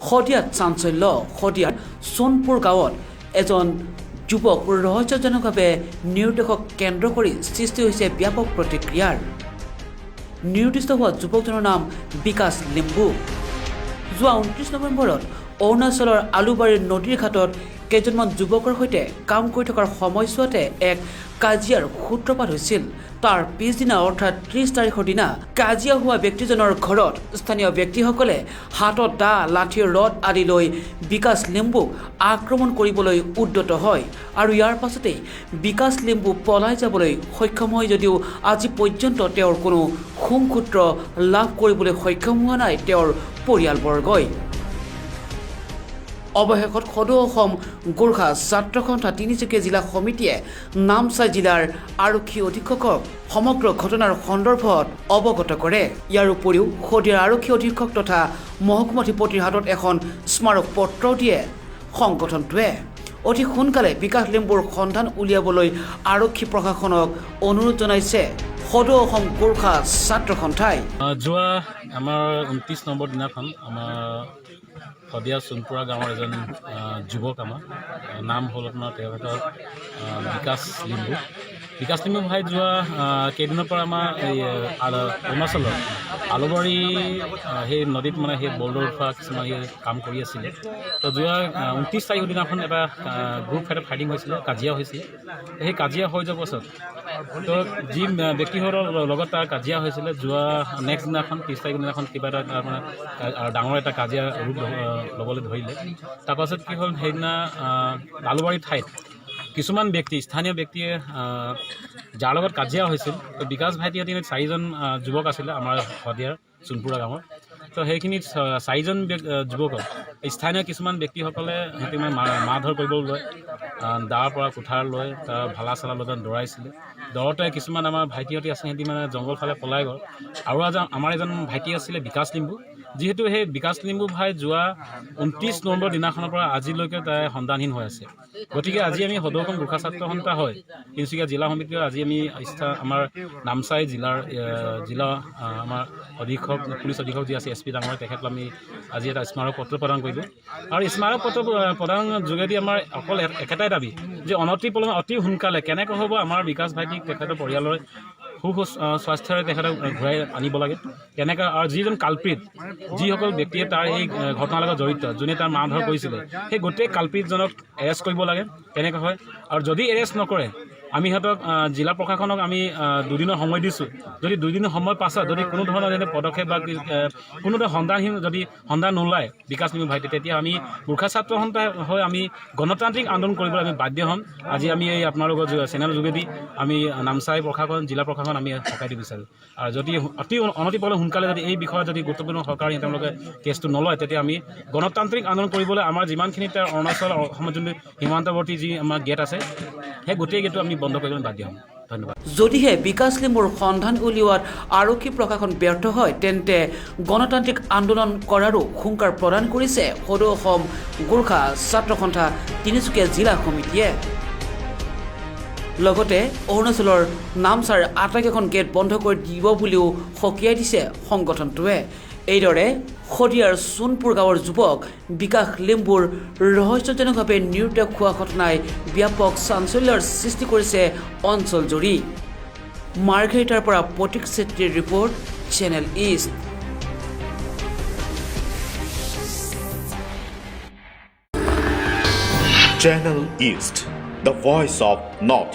শদিয়াত চাঞ্চল্য শদিয়াৰ সোণপুৰ গাঁৱত এজন যুৱক ৰহস্যজনকভাৱে নিৰুদ্দেশক কেন্দ্ৰ কৰি সৃষ্টি হৈছে ব্যাপক প্ৰতিক্ৰিয়াৰ নিৰুদ্দিষ্ট হোৱা যুৱকজনৰ নাম বিকাশ লিম্বু যোৱা 29 নৱেম্বৰত অৰুণাচলৰ আলুবাৰীৰ নদীৰ ঘাটত কেইজনমান যুৱকৰ সৈতে কাম কৰি থকাৰ সময়ছোৱাতে এক কাজিয়াৰ সূত্ৰপাত হৈছিল তাৰ পিছদিনা অৰ্থাৎ 30 তাৰিখৰ দিনা কাজিয়া হোৱা ব্যক্তিজনৰ ঘৰত স্থানীয় ব্যক্তিসকলে হাতত দা লাঠি ৰড আদি লৈ বিকাশ লিম্বুক আক্ৰমণ কৰিবলৈ উদ্যত হয় আৰু ইয়াৰ পাছতেই বিকাশ লিম্বু পলাই যাবলৈ সক্ষম হয় যদিও আজি পৰ্যন্ত তেওঁৰ কোনো সুমসূত্ৰ লাভ কৰিবলৈ সক্ষম হোৱা নাই তেওঁৰ পৰিয়ালবৰ্গই অৱশেষত সদৌ অসম গোৰ্খা ছাত্ৰ সন্থা তিনিচুকীয়া জিলা সমিতিয়ে নামচাই জিলাৰ আৰক্ষী অধীক্ষকক সমগ্ৰ ঘটনাৰ সন্দৰ্ভত অৱগত কৰে ইয়াৰ উপৰিও শদিয়াৰ আৰক্ষী অধীক্ষক তথা মহকুমাধিপতিৰ হাতত এখন স্মাৰক পত্ৰ দিয়ে সংগঠনটোৱে অতি সোনকালে বিকাশ লিম্বুৰ সন্ধান উলিয়াবলৈ আৰক্ষী প্ৰশাসনক অনুৰোধ জনাইছে সদৌ অসম গোৰ্খা ছাত্ৰ সন্থাই যোৱা আমাৰ 29 নম্বৰ দিনাখন আমাৰ শদিয়া সোণপুৰা গাঁৱৰ এজন যুৱক আমাৰ নাম হ'ল আপোনাৰ তেখেতৰ বিকাশ লিম্বু ভাই যোৱা কেইদিনৰ পৰা আমাৰ এই অৰুণাচলৰ আলুবাৰী সেই নদীত মানে সেই বল্ডৰ উঠোৱা কিছুমান কাম কৰি আছিলে তো যোৱা 29 তাৰিখৰ দিনাখন এটা গ্ৰুপ ফাইটিং হৈছিলে কাজিয়া হৈছিল সেই কাজিয়া হৈ যোৱাৰ পাছত তো যি ব্যক্তিসকলৰ লগত তাৰ কাজিয়া হৈছিলে যোৱা নেক্সট দিনাখন 30 তাৰিখৰ দিনাখন কিবা এটা মানে ডাঙৰ এটা কাজিয়া ৰূপ ল'বলৈ ধৰিলে তাৰপাছত কি হ'ল সেইদিনা আলুবাৰী ঠাইত কিছুমান ব্যক্তি স্থানীয় ব্যক্তিয়ে যাৰ লগত কাজিয়া হৈছিল তো বিকাশ ভাইটিহঁতে 4জন যুৱক আছিলে আমাৰ শদিয়াৰ সোণপুৰা গাঁৱৰ তো সেইখিনিত 4জন যুৱকক স্থানীয় কিছুমান ব্যক্তিসকলে সিহঁতে মানে মাৰধৰ কৰিবলৈ লয় দাৰ পৰা কুঠাৰ লৈ তাৰ ভালা চালা লৈ দৌৰাইছিলে দৌৰতে কিছুমান আমাৰ ভাইটিহঁতে আছে সিহঁতি মানে জংঘল ফালে পলাই গ'ল আৰু আমাৰ এজন ভাইটি আছিলে বিকাশ লিম্বু যিহেতু সেই বিকাশ লিম্বু ভাই যোৱা 29 নৱেম্বৰ দিনাখনৰ পৰা আজিলৈকে তাই সন্ধানহীন হৈ আছে গতিকে আজি আমি সদৌ অসম গোৰ্খা ছাত্ৰ সন্থা হয় তিনিচুকীয়া জিলা সমিতিৰ আজি আমি আমাৰ নামচাই জিলা আমাৰ অধীক্ষক পুলিচ অধীক্ষক যি আছে SP ডাঙৰ তেখেতক আমি আজি এটা স্মাৰক পত্ৰ প্ৰদান কৰিলোঁ আৰু স্মাৰক পত্ৰ প্ৰদানৰ যোগেদি আমাৰ অকল একেটাই দাবী যে অতি সোনকালে কেনেকৈ হ'ব আমাৰ বিকাশ ভাইটিক তেখেতৰ পৰিয়ালৰ স্বাস্থ্যৰে তেখেতক ঘূৰাই আনিব লাগে কেনেকৈ আৰু যিজন কালপ্ৰিত যিসকল ব্যক্তিয়ে তাৰ এই ঘটনাৰ লগত জড়িত যোনে তাৰ মাৰধৰ কৰিছিলে সেই গোটেই কালপ্ৰিতজনক এৰেষ্ট কৰিব লাগে কেনেকৈ হয় আৰু যদি এৰেষ্ট নকৰে আমি সিহঁতক জিলা প্ৰশাসনক আমি 2 দিনৰ সময় দিছোঁ যদি 2 দিনৰ সময় পাছত যদি কোনো ধৰণৰ যেনে পদক্ষেপ বা কোনো ধৰণৰ সন্ধান নোলায় বিকাশ লিম্বু ভাইটি তেতিয়া আমি গোৰ্খা ছাত্ৰ সন্থা হৈ আমি গণতান্ত্ৰিক আন্দোলন কৰিবলৈ আমি বাধ্য হ'ম আজি আমি এই আপোনালোকৰ চেনেলৰ যোগেদি আমি নামচাই প্ৰশাসন জিলা প্ৰশাসন আমি সকাই দিব বিচাৰোঁ আৰু যদি অনতিপলমে সোনকালে যদি এই বিষয়ত যদি গুৰুত্বপূৰ্ণ সৰকাৰী তেওঁলোকে কেছটো নলয় তেতিয়া আমি গণতান্ত্ৰিক আন্দোলন কৰিবলৈ আমাৰ যিমানখিনি তাৰ অৰুণাচল অসমৰ যোনটো সীমান্তৱৰ্তী যি আমাৰ গেট আছে সেই গোটেই গেটটো আমি বন্ধ কৰিবলৈ বাধ্য হ'ম ধন্যবাদ যদিহে বিকাশ লিম্বুৰ সন্ধান উলিওৱাত আৰক্ষী প্ৰশাসন ব্যৰ্থ হয় তেন্তে গণতান্ত্ৰিক আন্দোলন কৰাৰো হুংকাৰ প্ৰদান কৰিছে সদৌ অসম গোৰ্খা ছাত্ৰ সন্থা তিনিচুকীয়া জিলা সমিতিয়ে লগতে অৰুণাচলৰ নামচাৰ আটাইকেইখন গেট বন্ধ কৰি দিব বুলিও সকীয়াই দিছে সংগঠনটোৱে এইদৰে শদিয়াৰ সোণপুৰ গাঁৱৰ যুৱক বিকাশ লিম্বুৰ ৰহস্যজনকভাৱে নিৰুদ্দেশ হোৱা ঘটনাই ব্যাপক চাঞ্চল্যৰ সৃষ্টি কৰিছে অঞ্চলজুৰি মাৰ্ঘেৰিটাৰ পৰা প্ৰতীক চেত্ৰীৰ report channel east Channel East, the voice of North.